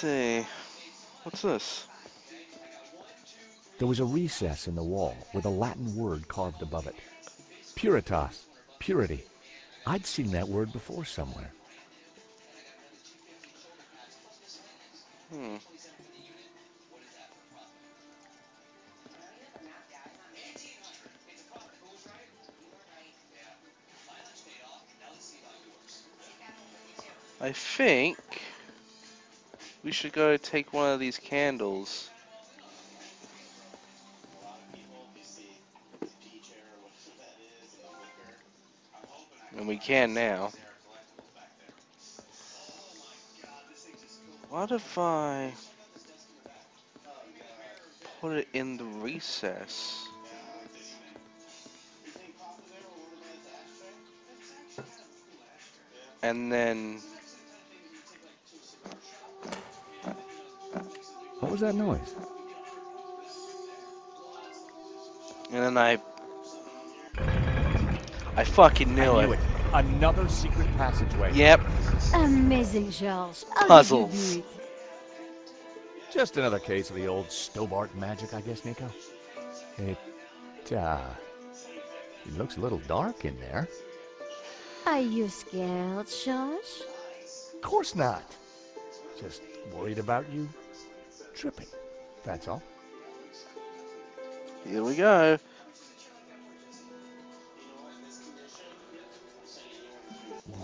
see. What's this? There was a recess in the wall with a Latin word carved above it. Puritas, purity. I'd seen that word before somewhere. Hmm. I think we should go take one of these candles. And we can now. What if I put it in the recess? And then... What was that noise? And then I fucking knew I it. knew it. Another secret passageway. Yep. Amazing, George. How Puzzles. did you do it? Just another case of the old Stobart magic, I guess, Nico. It looks a little dark in there. Are you scared, George? Of course not. Just worried about you tripping, that's all. Here we go.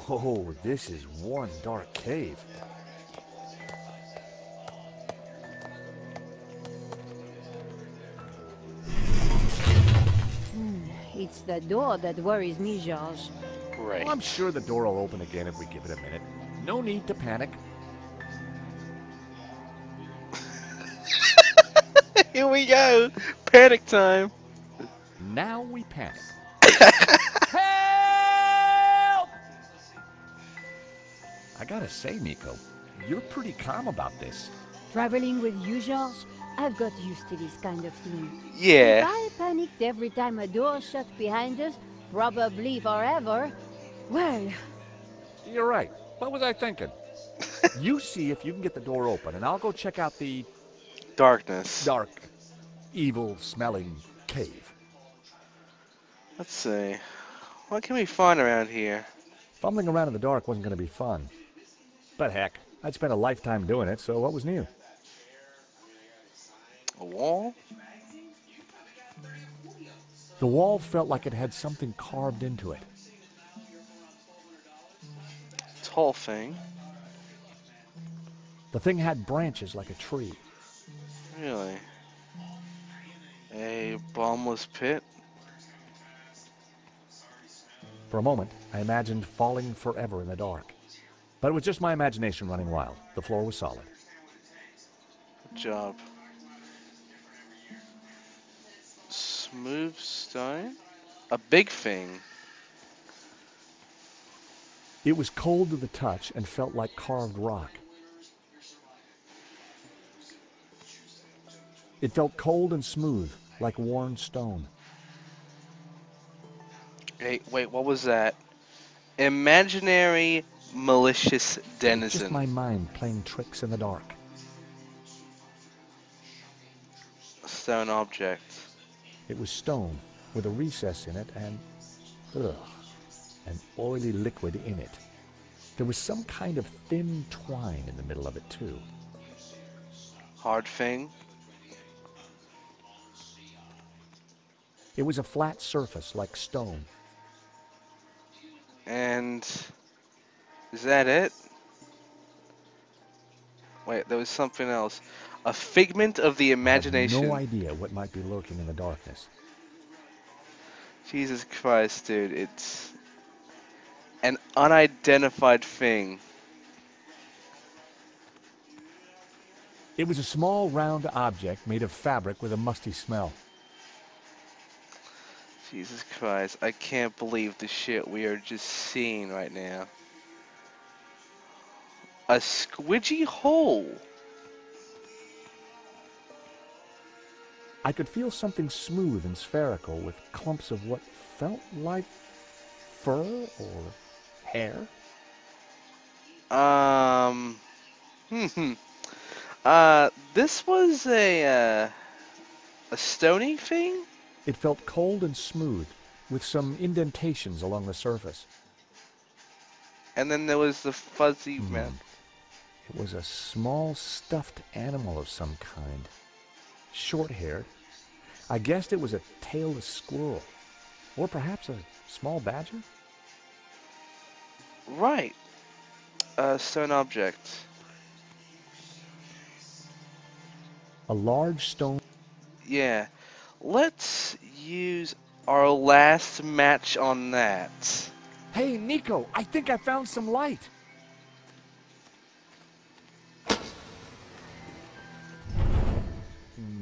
Whoa, this is one dark cave. It's the door that worries me, George. Great. Well, I'm sure the door will open again if we give it a minute. No need to panic. Here we go. Panic time. Now we panic. Help! I gotta say, Nico, you're pretty calm about this. Traveling with you, George, I've got used to this kind of thing. If Yeah. I panicked every time a door shut behind us, probably forever, well... You're right. What was I thinking? You see if you can get the door open, and I'll go check out the Darkness. dark, evil-smelling cave. Let's see. What can we find around here? Fumbling around in the dark wasn't going to be fun. But heck, I'd spent a lifetime doing it, so what was new? A wall? The wall felt like it had something carved into it. Tall thing. The thing had branches like a tree. Really? A bottomless pit? For a moment, I imagined falling forever in the dark. But it was just my imagination running wild. The floor was solid. Good job. Smooth stone? A big thing. It was cold to the touch and felt like carved rock. It felt cold and smooth, like worn stone. Hey, wait, what was that? Imaginary malicious It's denizen. just my mind playing tricks in the dark. Stone object. It was stone with a recess in it and, an oily liquid in it. There was some kind of thin twine in the middle of it, too. Hard thing. It was a flat surface like stone. And is that it? Wait, there was something else. A figment of the imagination. I have no idea what might be lurking in the darkness. Jesus Christ, dude, it's an unidentified thing. It was a small round object made of fabric with a musty smell. Jesus Christ, I can't believe the shit we are just seeing right now. A squidgy hole. I could feel something smooth and spherical with clumps of what felt like fur or hair. This was a stony thing? It felt cold and smooth, with some indentations along the surface. And then there was the fuzzy man. It was a small stuffed animal of some kind. Short-haired. I guessed it was a tailless squirrel. Or perhaps a small badger? Right. Stone object. A large stone... Yeah. Let's use our last match on that. Hey, Nico, I think I found some light.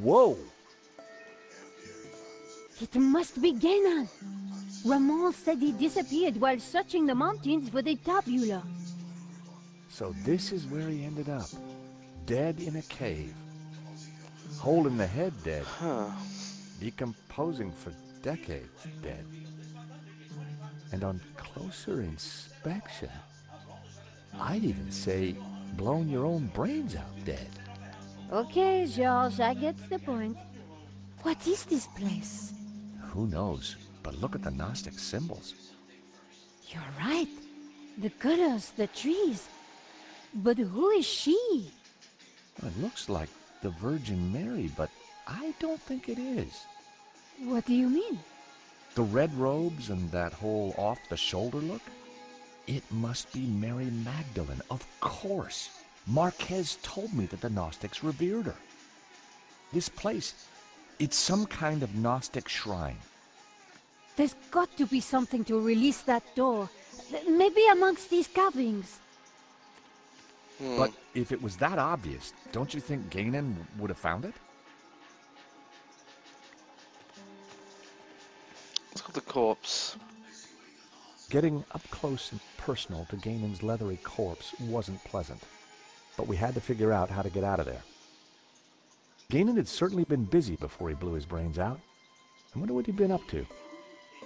Whoa! It must be Ganon. Ramon said he disappeared while searching the mountains for the tabula. So this is where he ended up. Dead in a cave. Hole in the head dead. Huh. Decomposing for decades dead. And on closer inspection, I'd even say blown your own brains out dead. Okay, George, I get the point. What is this place? Who knows? But look at the Gnostic symbols. You're right. The colors, the trees. But who is she? It looks like the Virgin Mary, but I don't think it is. What do you mean? The red robes and that whole off-the-shoulder look? It must be Mary Magdalene, of course. Marquez told me that the Gnostics revered her. This place, it's some kind of Gnostic shrine. There's got to be something to release that door. Maybe amongst these carvings. But if it was that obvious, don't you think Ganon would have found it? Let's go to the corpse. Getting up close and personal to Ganon's leathery corpse wasn't pleasant. But we had to figure out how to get out of there. Ganon had certainly been busy before he blew his brains out. I wonder what he'd been up to.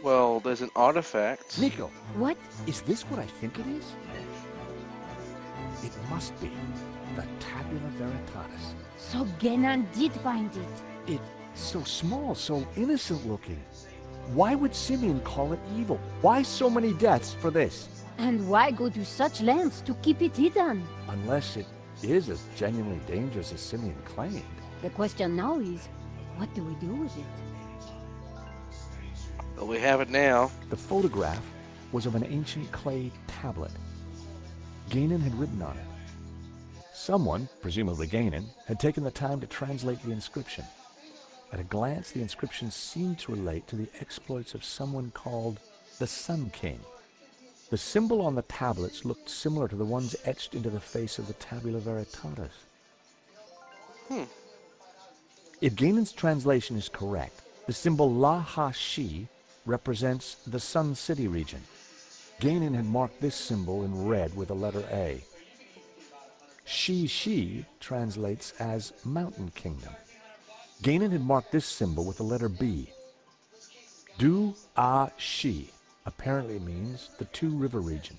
Well, there's an artifact. Nico! What? Is this what I think it is? It must be the Tabula Veritatis. So Ganon did find it. It's so small, so innocent looking. Why would Simeon call it evil? Why so many deaths for this? And why go to such lengths to keep it hidden? Unless it is as genuinely dangerous as Simeon claimed. The question now is, what do we do with it? Well, we have it now. The photograph was of an ancient clay tablet. Ganon had written on it. Someone, presumably Ganon, had taken the time to translate the inscription. At a glance, the inscription seemed to relate to the exploits of someone called the Sun King. The symbol on the tablets looked similar to the ones etched into the face of the Tabula Veritatis. If Ganon's translation is correct, the symbol La-Ha-Shi represents the Sun City region. Ganon had marked this symbol in red with the letter A. Shi-Shi translates as Mountain Kingdom. Ganon had marked this symbol with the letter B. Du-A-Shi apparently means the Two River region.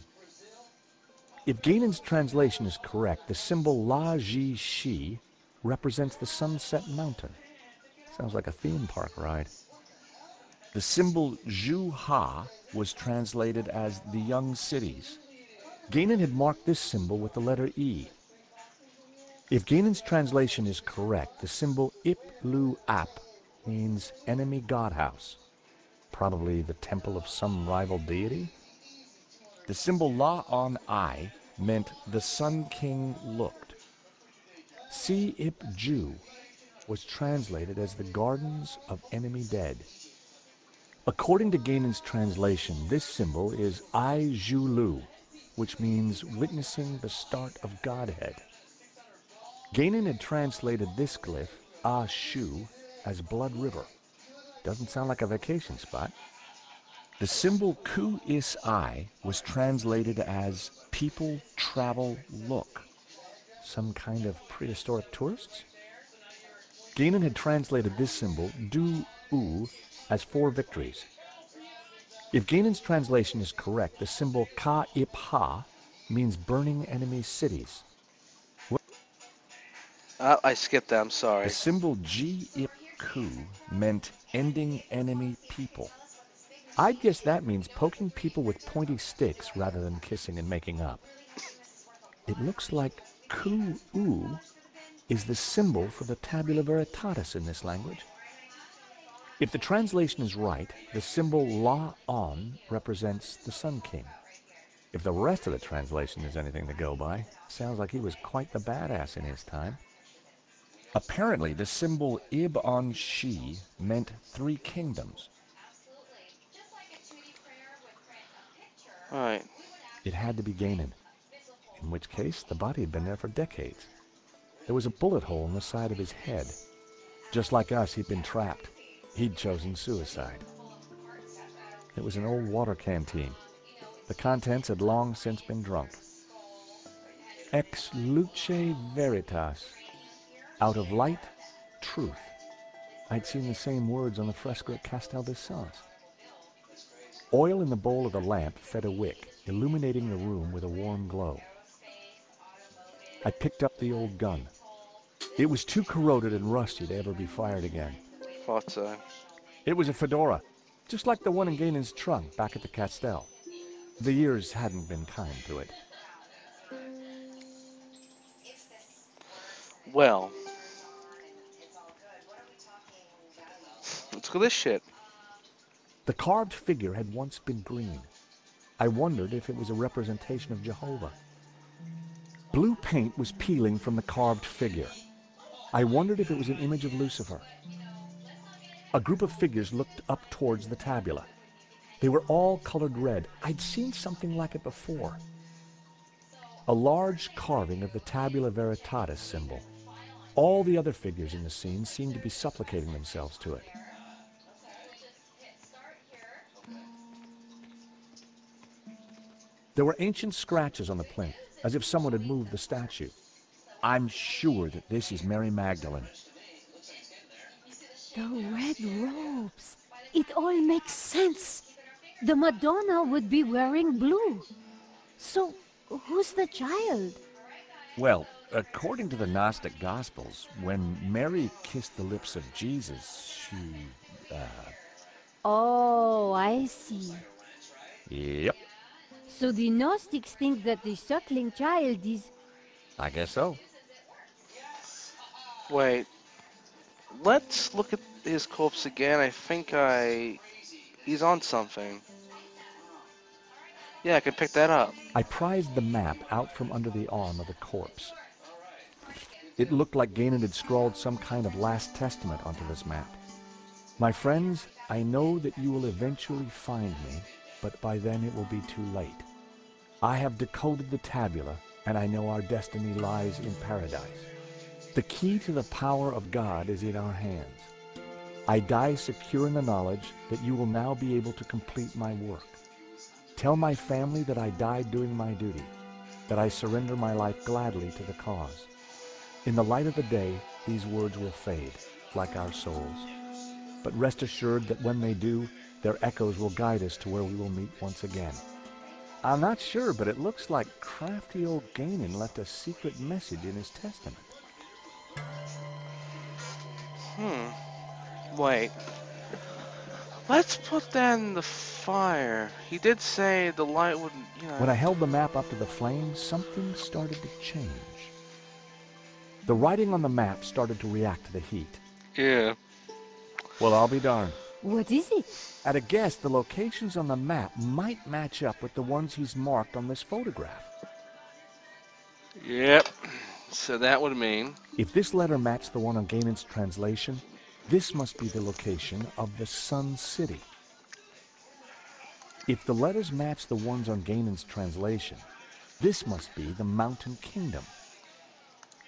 If Ganon's translation is correct, the symbol La-Ji-Shi represents the Sunset Mountain. Sounds like a theme park ride. The symbol Zhu-Ha was translated as the Young Cities. Ganon had marked this symbol with the letter E. If Ganon's translation is correct, the symbol Ip-Lu-Ap means enemy godhouse. Probably the temple of some rival deity. The symbol La-On-I meant the Sun King looked. Si-Ip-Ju was translated as the Gardens of Enemy Dead. According to Ganon's translation, this symbol is I-Ju-Lu, which means witnessing the start of Godhead. Ganon had translated this glyph, Ah-Shu, as Blood River. Doesn't sound like a vacation spot. The symbol Ku-Is-I was translated as People Travel Look. Some kind of prehistoric tourists? Ganon had translated this symbol, Du-U, as 4 victories. If Ganon's translation is correct, the symbol Ka-Ip-Ha means burning enemy cities. I skipped that, I'm The sorry. symbol G-ip-ku meant ending enemy people. I'd guess that means poking people with pointy sticks rather than kissing and making up. It looks like ku-u is the symbol for the tabula veritatis in this language. If the translation is right, the symbol la-on represents the Sun King. If the rest of the translation is anything to go by, sounds like he was quite the badass in his time. Apparently, the symbol ib-on-shi meant 3 kingdoms. Alright. It had to be Ganon, in which case the body had been there for decades. There was a bullet hole in the side of his head. Just like us, he'd been trapped. He'd chosen suicide. It was an old water canteen. The contents had long since been drunk. Ex luce veritas. Out of light, truth. I'd seen the same words on the fresco at Castel de Sens. Oil in the bowl of the lamp fed a wick, illuminating the room with a warm glow. I picked up the old gun. It was too corroded and rusty to ever be fired again. Thought so. It was a fedora, just like the one in Ganon's trunk back at the Castel. The years hadn't been kind to it. Well. Let's go this shit. The carved figure had once been green. I wondered if it was a representation of Jehovah. Blue paint was peeling from the carved figure. I wondered if it was an image of Lucifer. A group of figures looked up towards the tabula. They were all colored red. I'd seen something like it before. A large carving of the tabula veritatis symbol. All the other figures in the scene seemed to be supplicating themselves to it. There were ancient scratches on the plinth, as if someone had moved the statue. I'm sure that this is Mary Magdalene. The red robes. It all makes sense. The Madonna would be wearing blue. So, who's the child? Well, according to the Gnostic Gospels, when Mary kissed the lips of Jesus, she, Oh, I see. Yep, So the Gnostics think that the suckling child is... I guess so. Wait. Let's look at his corpse again. I think he's on something. Yeah, I can pick that up. I prized the map out from under the arm of the corpse. It looked like Ganon had scrawled some kind of last testament onto this map. My friends, I know that you will eventually find me, but by then it will be too late. I have decoded the tabula, and I know our destiny lies in paradise. The key to the power of God is in our hands. I die secure in the knowledge that you will now be able to complete my work. Tell my family that I died doing my duty, that I surrender my life gladly to the cause. In the light of the day, these words will fade, like our souls. But rest assured that when they do, their echoes will guide us to where we will meet once again. I'm not sure, but it looks like crafty old Ganon left a secret message in his testament. Wait. Let's put that in the fire. He did say the light wouldn't, When I held the map up to the flame, something started to change. The writing on the map started to react to the heat. Yeah. Well, I'll be darned. What is it? At a guess, the locations on the map might match up with the ones he's marked on this photograph. Yep. So that would mean... If this letter matched the one on Ganon's translation, this must be the location of the Sun City. If the letters match the ones on Ganon's translation, this must be the Mountain Kingdom.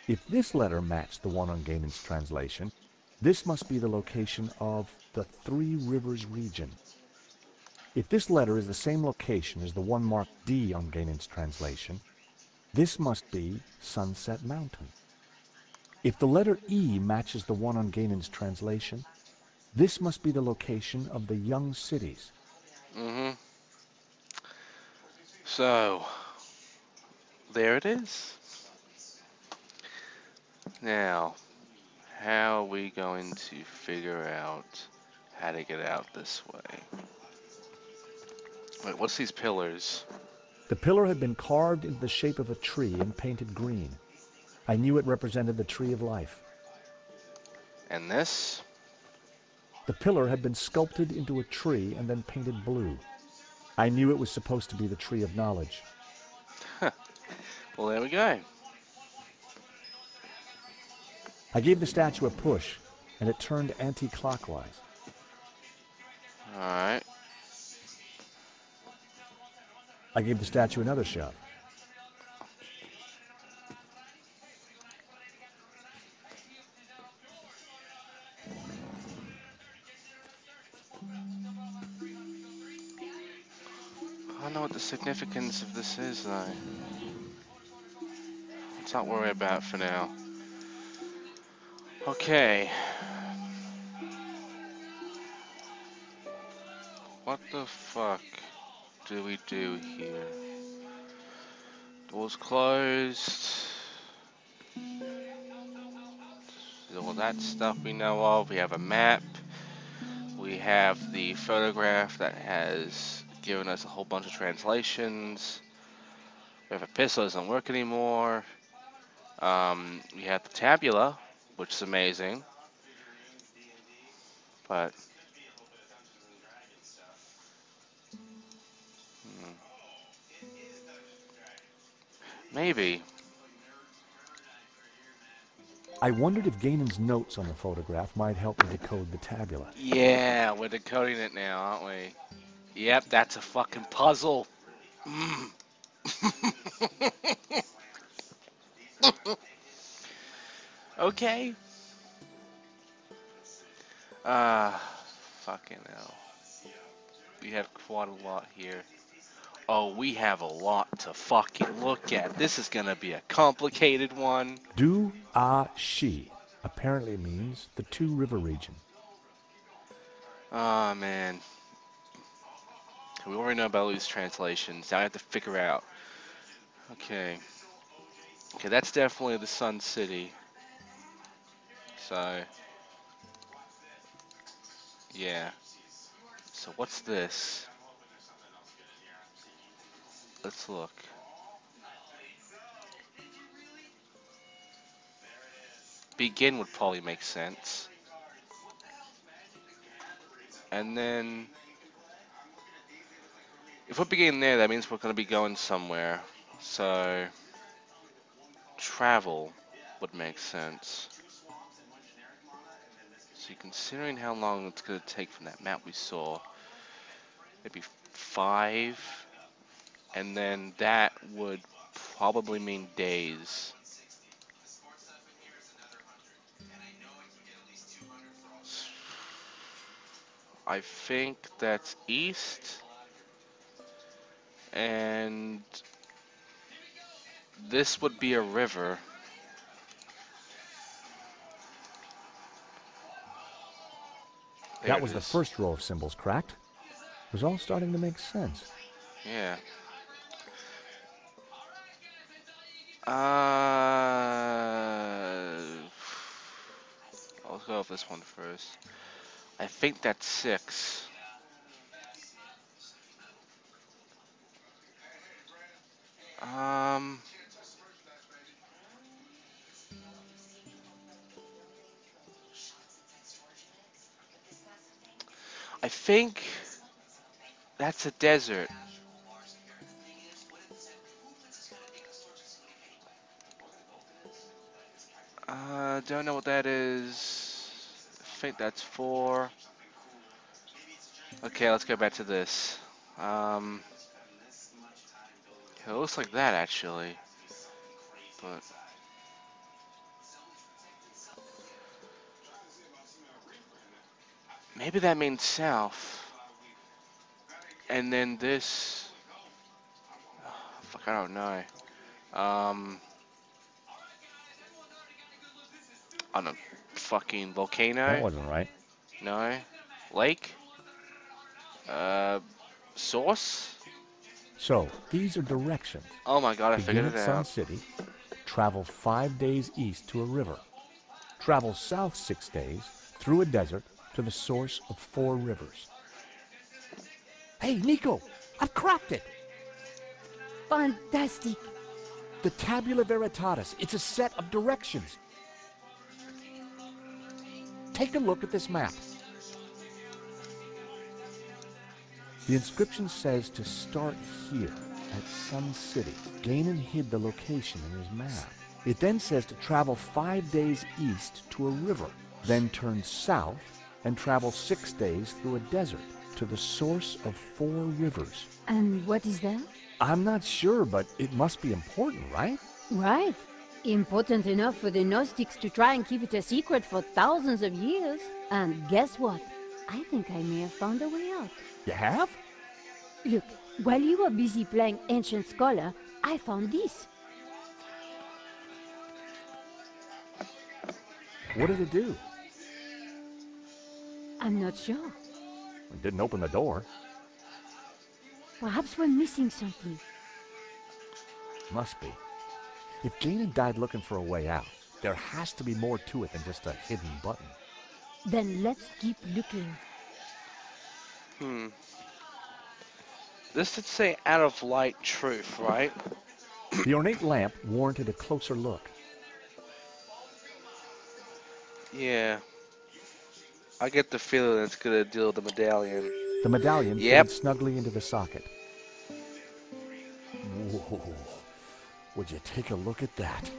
If this letter matched the one on Ganon's translation, this must be the location of the Three Rivers region. If this letter is the same location as the one marked D on Ganon's translation, this must be Sunset Mountain. If the letter E matches the one on Ganon's translation, this must be the location of the Young Cities. So, there it is. Now, how are we going to figure out how to get out this way? Wait, what's these pillars? The pillar had been carved into the shape of a tree and painted green. I knew it represented the tree of life. And this? The pillar had been sculpted into a tree and then painted blue. I knew it was supposed to be the tree of knowledge. Well, there we go. I gave the statue a push, and it turned anti-clockwise. Alright. I gave the statue another shove. I don't know what the significance of this is, though. Let's not worry about it for now. Okay. What the fuck do we do here? Doors closed. All that stuff we know of. We have a map. We have the photograph that has given us a whole bunch of translations. We have a pistol that doesn't work anymore. We have the tabula, which is amazing. But maybe. I wondered if Ganon's notes on the photograph might help me decode the tabula. Yeah, we're decoding it now, aren't we? Yep, that's a fucking puzzle. Okay. Fucking hell. We have quite a lot here. Oh, we have a lot to fucking look at. This is gonna be a complicated one. Du-A-Shi apparently means the Two River region. Oh, man. We already know about all these translations. Now I have to figure out. Okay. Okay, that's definitely the Sun City. So, yeah. So what's this? Let's look. Begin would probably make sense. And then, if we're beginning there, that means we're going to be going somewhere. So, travel would make sense. So, considering how long it's going to take from that map we saw, maybe 5, and then that would probably mean days. I think that's east, and this would be a river. There That it was the is. first row of symbols, correct? It was all starting to make sense. Yeah. I'll go with this one first. I think that's 6. I think that's a desert. Don't know what that is. I think that's 4. Okay, let's go back to this. It looks like that actually, but maybe that means south. And then this, fuck, I don't know. On a fucking volcano? That wasn't right. No. Lake? Source? So, these are directions. Oh my god, I Begin figured at it Sun out. City, travel 5 days east to a river. Travel south 6 days through a desert to the source of 4 rivers. Hey, Nico, I've cracked it! Fantastic. The Tabula Veritatis, it's a set of directions. Take a look at this map. The inscription says to start here at Sun City. Ganon hid the location in his map. It then says to travel 5 days east to a river, then turn south and travel 6 days through a desert to the source of 4 rivers. And what is that? I'm not sure, but it must be important, right? Right. Important enough for the Gnostics to try and keep it a secret for thousands of years. And guess what? I think I may have found a way out. You have? Look, while you were busy playing Ancient Scholar, I found this. What did it do? I'm not sure. It didn't open the door. Perhaps we're missing something. Must be. If Ganon died looking for a way out, there has to be more to it than just a hidden button. Then let's keep looking. This did say out of light truth, right? The ornate lamp warranted a closer look. Yeah. I get the feeling it's gonna deal with the medallion. The medallion Yep. fitted snugly into the socket. Whoa. Would you take a look at that?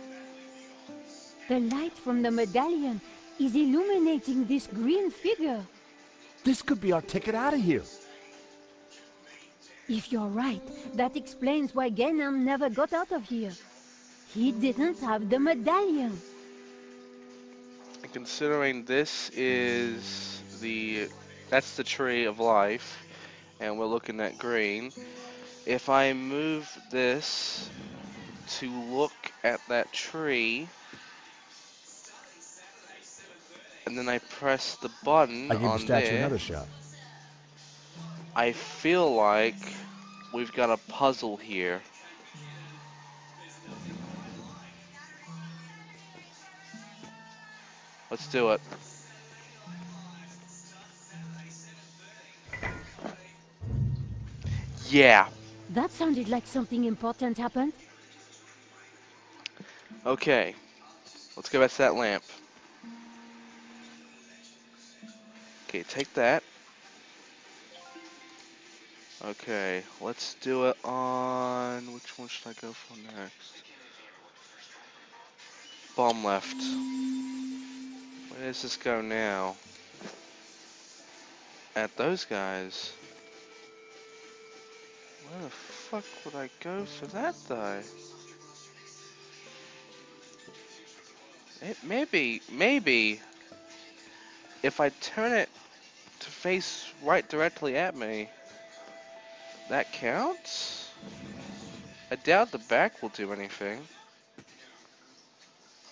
The light from the medallion is illuminating this green figure. This could be our ticket out of here. If you're right, that explains why Ganon never got out of here. He didn't have the medallion. And considering this is that's the tree of life, and we're looking at green. If I move this to look at that tree, and then I press the button I give the on statue there, another shot. I feel like we've got a puzzle here. Let's do it. Yeah. That sounded like something important happened. Okay. Let's go back to that lamp. Okay, take that. Okay, let's do it on... Which one should I go for next? Bomb left. Where does this go now? At those guys. Where the fuck would I go for that though? Maybe if I turn it to face right directly at me, that counts? I doubt the back will do anything.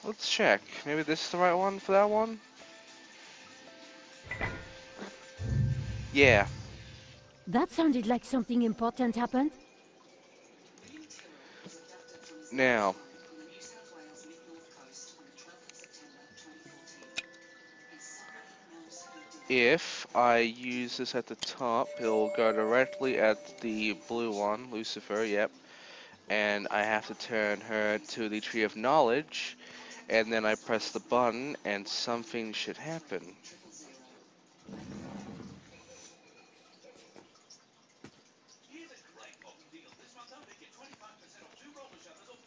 Let's check. Maybe this is the right one for that one? Yeah. That sounded like something important happened. Now. If I use this at the top, it'll go directly at the blue one, Lucifer, yep. And I have to turn her to the Tree of Knowledge, and then I press the button, and something should happen.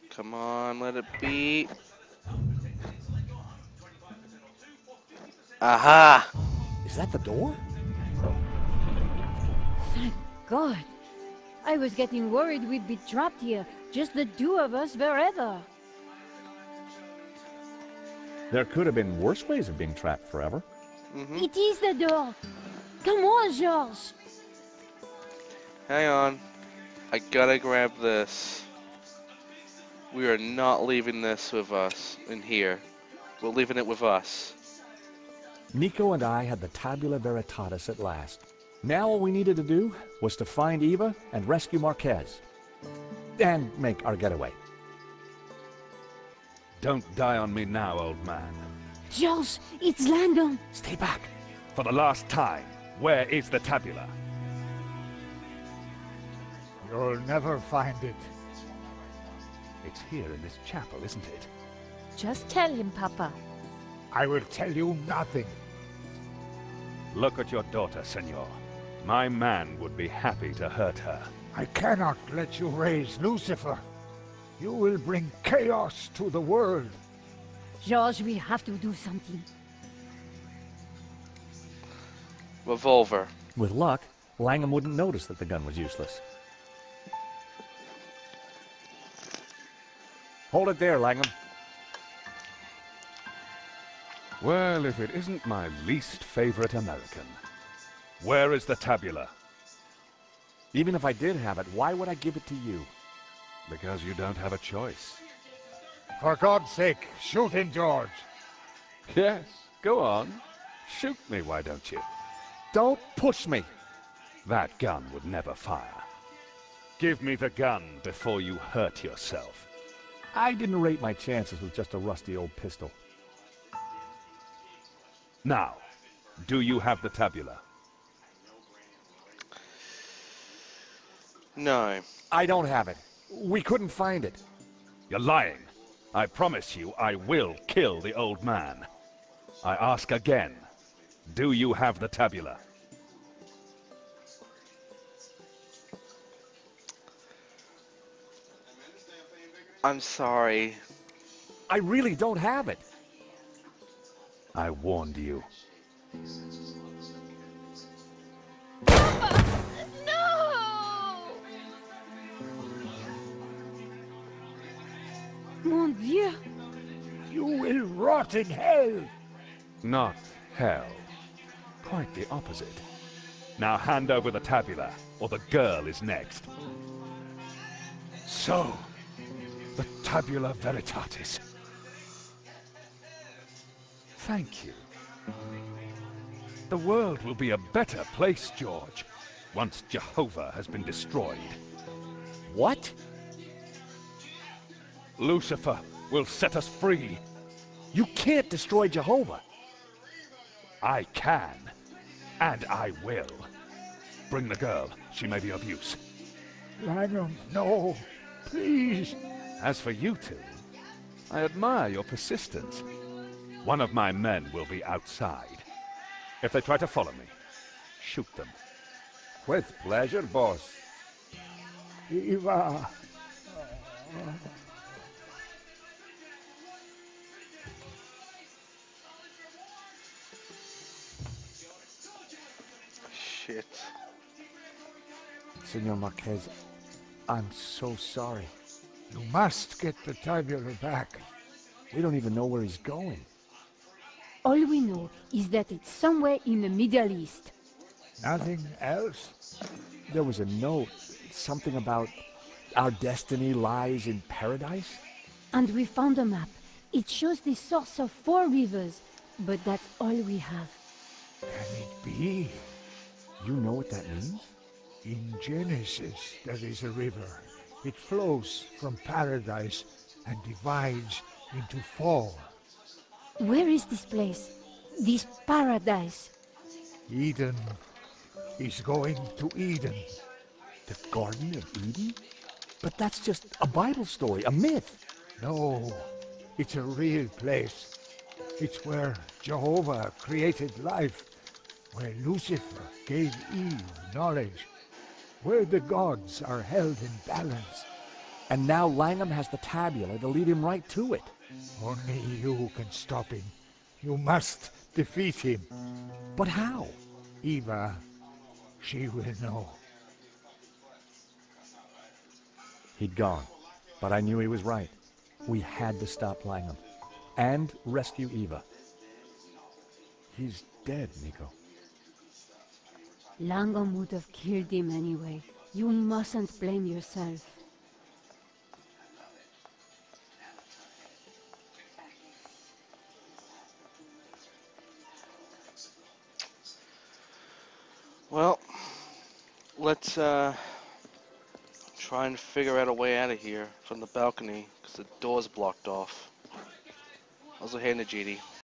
Come on, let it be. Aha! Is that the door? Thank God. I was getting worried we'd be trapped here, just the two of us forever. There could have been worse ways of being trapped forever. It is the door. Come on, Georges. Hang on. I gotta grab this. We are not leaving this with us in here. We're leaving it with us. Nico and I had the Tabula Veritatis at last. Now all we needed to do was to find Eva and rescue Marquez. And make our getaway. Don't die on me now, old man. George, it's Langdon. Stay back. For the last time, where is the tabula? You'll never find it. It's here in this chapel, isn't it? Just tell him, Papa. I will tell you nothing. Look at your daughter, senor. My man would be happy to hurt her. I cannot let you raise Lucifer. You will bring chaos to the world. George, we have to do something. Revolver. With luck, Langham wouldn't notice that the gun was useless. Hold it there, Langham. Well, if it isn't my least favorite American. Where is the tabula? Even if I did have it, why would I give it to you? Because you don't have a choice. For God's sake, shoot him, George. Yes, go on. Shoot me, why don't you? Don't push me. That gun would never fire. Give me the gun before you hurt yourself. I didn't rate my chances with just a rusty old pistol. Now, do you have the tabula? No. I don't have it. We couldn't find it. You're lying. I promise you I will kill the old man. I ask again, do you have the tabula? I'm sorry. I really don't have it. I warned you. No! Mon Dieu! You will rot in hell. Not hell. Quite the opposite. Now hand over the tabula, or the girl is next. So, the tabula veritatis. Thank you. The world will be a better place, George, once Jehovah has been destroyed. What? Lucifer will set us free. You can't destroy Jehovah. I can, and I will. Bring the girl. She may be of use. Langham, no. Please. As for you two, I admire your persistence. One of my men will be outside. If they try to follow me, shoot them. With pleasure, boss. Eva. Shit. Senor Marquez, I'm so sorry. You must get the tabula back. We don't even know where he's going. All we know is that it's somewhere in the Middle East. Nothing else? There was a note, something about our destiny lies in paradise. And we found a map. It shows the source of 4 rivers, but that's all we have. Can it be? You know what that means? In Genesis, there is a river. It flows from paradise and divides into 4. Where is this place? This paradise? Eden is going to Eden. The Garden of Eden? But that's just a Bible story, a myth. No, it's a real place. It's where Jehovah created life, where Lucifer gave Eve knowledge, where the gods are held in balance. And now Langham has the tabula to lead him right to it. Only you can stop him. You must defeat him. But how? Eva, she will know. He'd gone, but I knew he was right. We had to stop Langham and rescue Eva. He's dead, Nico. Langham would have killed him anyway. You mustn't blame yourself. Well, let's try and figure out a way out of here from the balcony, because the door's blocked off. Also hand to GD.